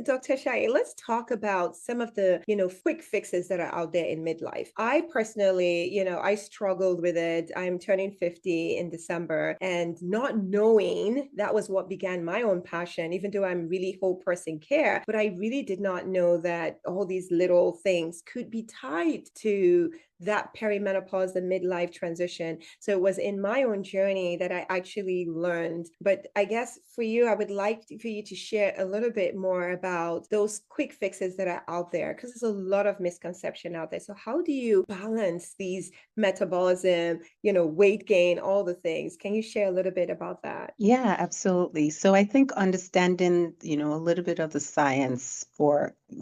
Dr. Shai, let's talk about some of the, quick fixes that are out there in midlife. I personally, I struggled with it. I'm turning 50 in December, and not knowing that was what began my own passion, even though I'm really whole person care, but I really did not know that all these little things could be tied to that perimenopause, the midlife transition. So it was in my own journey that I actually learned. But I guess for you, I would like for you to share a little bit more about those quick fixes that are out there, because there's a lot of misconception out there. So how do you balance these metabolism, weight gain, all the things? Can you share a little bit about that? Yeah, absolutely. So I think understanding, a little bit of the science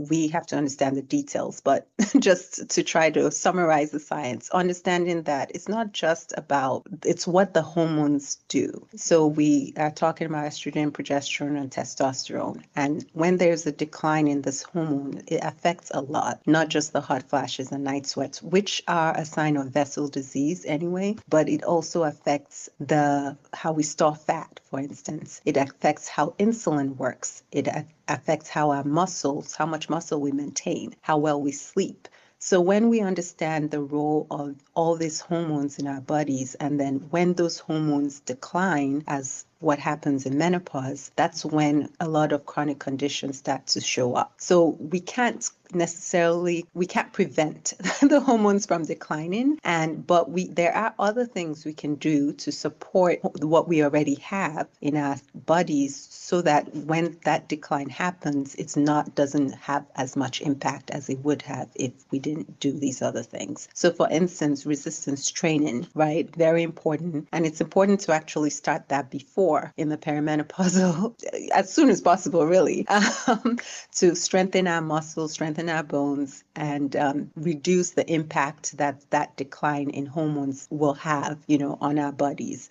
we have to understand the details, but just to try to summarize the science, understanding that it's what the hormones do. So we are talking about estrogen, progesterone, and testosterone. And when there's a decline in this hormone, it affects a lot, not just the hot flashes and night sweats, which are a sign of vessel disease anyway, but it also affects how we store fat, for instance. It affects how insulin works. It affects how much muscle we maintain, how well we sleep. So when we understand the role of all these hormones in our bodies, and then when those hormones decline, as what happens in menopause, that's when a lot of chronic conditions start to show up. So we can't prevent the hormones from declining, but there are other things we can do to support what we already have in our bodies, so that when that decline happens, doesn't have as much impact as it would have if we didn't do these other things. So for instance, resistance training, right? Very important. And it's important to actually start that before in the perimenopausal, as soon as possible, really, to strengthen our muscles, strengthen our bones, and reduce the impact that decline in hormones will have, on our bodies.